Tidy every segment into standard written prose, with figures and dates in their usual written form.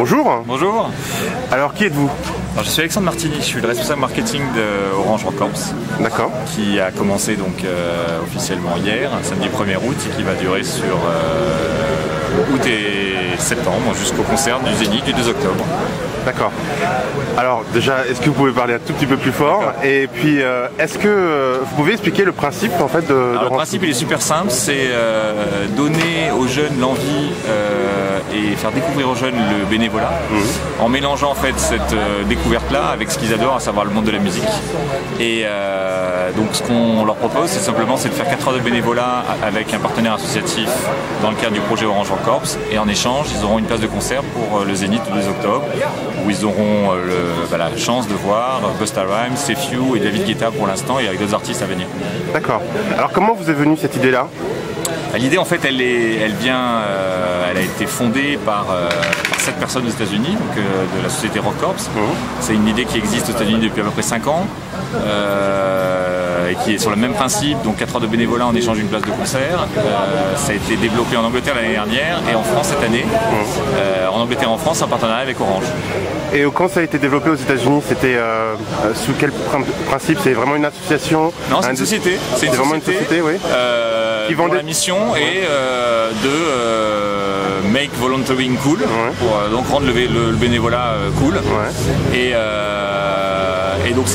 Bonjour. Bonjour. Alors qui êtes-vous? Alors, je suis Alexandre Martini, je suis le responsable marketing d'Orange Rock Corps. D'accord. Qui a commencé donc officiellement hier, samedi 1er août, et qui va durer sur août et septembre jusqu'au concert du Zénith du 2 octobre. D'accord. Alors déjà, est-ce que vous pouvez parler un tout petit peu plus fort? Et puis, est-ce que vous pouvez expliquer le principe en fait de Alors, le principe il est super simple, c'est donner aux jeunes l'envie et faire découvrir aux jeunes le bénévolat, en mélangeant en fait cette découverte-là avec ce qu'ils adorent, à savoir le monde de la musique. Et donc ce qu'on leur propose, c'est simplement de faire 4 heures de bénévolat avec un partenaire associatif dans le cadre du projet Orange Rock Corps. Et en échange, ils auront une place de concert pour le Zénith le 2 octobre, où ils auront la chance de voir Busta Rhymes, Sefiu et David Guetta pour l'instant, et avec d'autres artistes à venir. D'accord. Alors comment vous est venue cette idée-là? L'idée en fait elle a été fondée par 7 personnes aux États-Unis, donc de la société Rock Corps. C'est une idée qui existe aux États-Unis depuis à peu près 5 ans et qui est sur le même principe, donc 4 heures de bénévolat en échange d'une place de concert. Ça a été développé en Angleterre l'année dernière et en France cette année. En Angleterre et en France en partenariat avec Orange. Et quand ça a été développé aux États-Unis, c'était sous quel principe? C'est vraiment une association? Non, c'est une société. C'est vraiment une société, oui. Qui vendait... La mission est de make volunteering cool, pour donc rendre le bénévolat cool. Et donc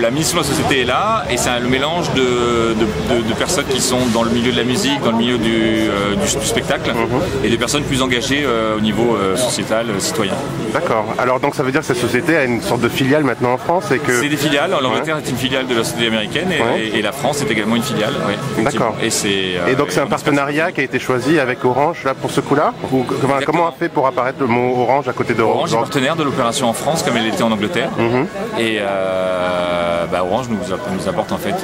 la mission de la société est là, et c'est le mélange de personnes qui sont dans le milieu de la musique, dans le milieu du spectacle, et de personnes plus engagées au niveau sociétal, citoyen. D'accord. Alors donc ça veut dire que cette société a une sorte de filiale maintenant en France et que... C'est des filiales. L'Angleterre est une filiale de la société américaine et la France est également une filiale. D'accord. Et donc c'est un partenariat qui a été choisi avec Orange là pour ce coup-là? Comment on a fait pour apparaître le mot Orange à côté d'Orange? Orange est partenaire de l'opération en France comme elle était en Angleterre. Et Orange nous apporte en fait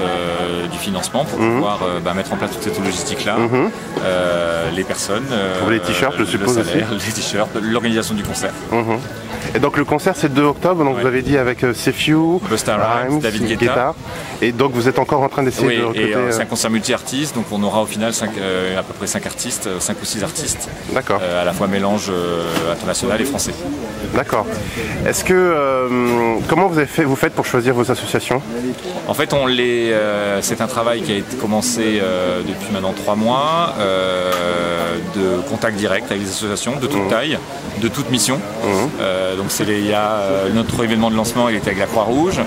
du financement pour pouvoir mettre en place toute cette logistique-là, les personnes, pour les t-shirts, je suppose, le salaire, les t-shirts, l'organisation du concert. Et donc le concert c'est le 2 octobre, donc vous avez dit avec Sefiu, Busta Rhymes, David Guetta. Et donc vous êtes encore en train d'essayer de recruter... c'est un concert multi-artistes, donc on aura au final à peu près 5 artistes, 5 ou 6 artistes. D'accord. À la fois mélange international et français. D'accord. Est-ce que... comment vous faites pour choisir vos associations? En fait, c'est un travail qui a été commencé depuis maintenant 3 mois, de contact direct avec les associations de toute taille, de toute mission. Donc notre événement de lancement, il était avec la Croix-Rouge,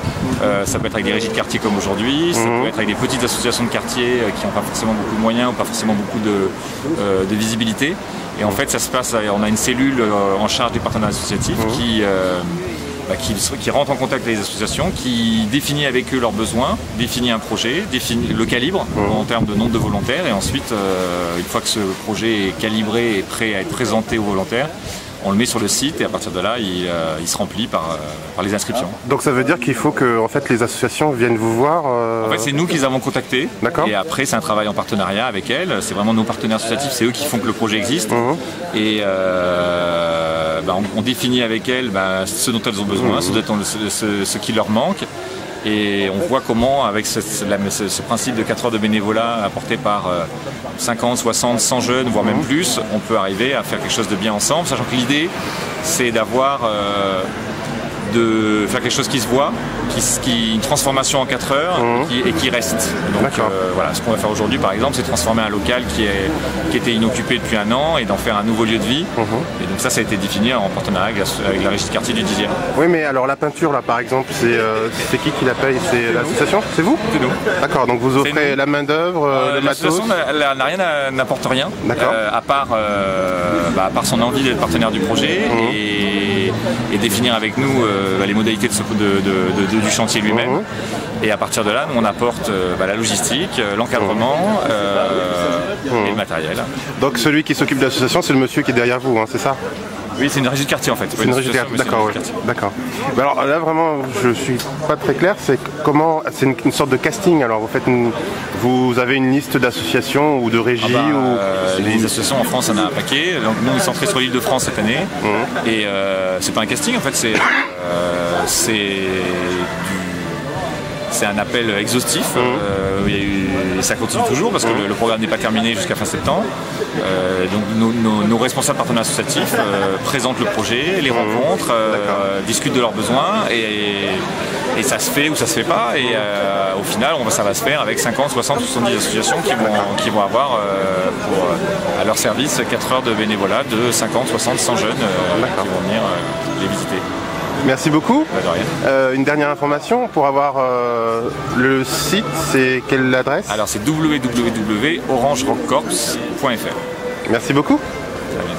ça peut être avec des régies de quartier comme aujourd'hui, ça peut être avec des petites associations de quartier qui n'ont pas forcément beaucoup de moyens ou pas forcément beaucoup de visibilité. Et en fait ça se passe, on a une cellule en charge des partenaires associatifs qui rentre en contact avec les associations, qui définit avec eux leurs besoins, définit un projet, définit le calibre en termes de nombre de volontaires, et ensuite une fois que ce projet est calibré et prêt à être présenté aux volontaires, on le met sur le site et à partir de là, il se remplit par les inscriptions. Donc ça veut dire qu'il faut que en fait, les associations viennent vous voir En fait, c'est nous qui les avons contactées. Et après, c'est un travail en partenariat avec elles. C'est vraiment nos partenaires associatifs, c'est eux qui font que le projet existe. Et on définit avec elles ce dont elles ont besoin, ce qui leur manque. Et on voit comment, avec ce principe de 4 heures de bénévolat apporté par 50, 60, 100 jeunes, voire même plus, on peut arriver à faire quelque chose de bien ensemble, sachant que l'idée, c'est d'avoir de faire quelque chose qui se voit, une transformation en 4 heures et qui reste. Donc voilà, ce qu'on va faire aujourd'hui par exemple, c'est transformer un local qui était inoccupé depuis 1 an et d'en faire un nouveau lieu de vie. Et donc ça a été défini en partenariat avec la régie de quartier du 10e. Oui, mais alors la peinture là par exemple, c'est qui la paye? C'est l'association? C'est vous? C'est nous. D'accord, donc vous offrez la main d'œuvre, le matos? L'association n'apporte rien, à part son envie d'être partenaire du projet et définir avec nous les modalités du chantier lui-même. Et à partir de là, nous, on apporte la logistique, l'encadrement et le matériel. Donc celui qui s'occupe de l'association, c'est le monsieur qui est derrière vous, hein, c'est ça? Oui, c'est une régie de quartier en fait. C'est une régie de quartier, d'accord. D'accord. Alors là vraiment, je suis pas très clair. C'est comment? C'est une sorte de casting. Alors vous avez une liste d'associations ou de régies Les associations en France, on a un paquet. Donc nous, on est centré sur l'Île-de-France cette année. Et c'est pas un casting en fait, C'est un appel exhaustif. Et ça continue toujours parce que le programme n'est pas terminé jusqu'à fin septembre. Donc nos responsables partenaires associatifs présentent le projet, les rencontrent, discutent de leurs besoins et ça se fait ou ça se fait pas. Et au final, ça va se faire avec 50, 60, 70 associations qui vont avoir à leur service 4 heures de bénévolat de 50, 60, 100 jeunes qui vont venir les visiter. Merci beaucoup. De rien. Une dernière information, pour avoir le site, c'est quelle adresse? Alors c'est www.orangerockcorps.fr. Merci beaucoup. Très bien.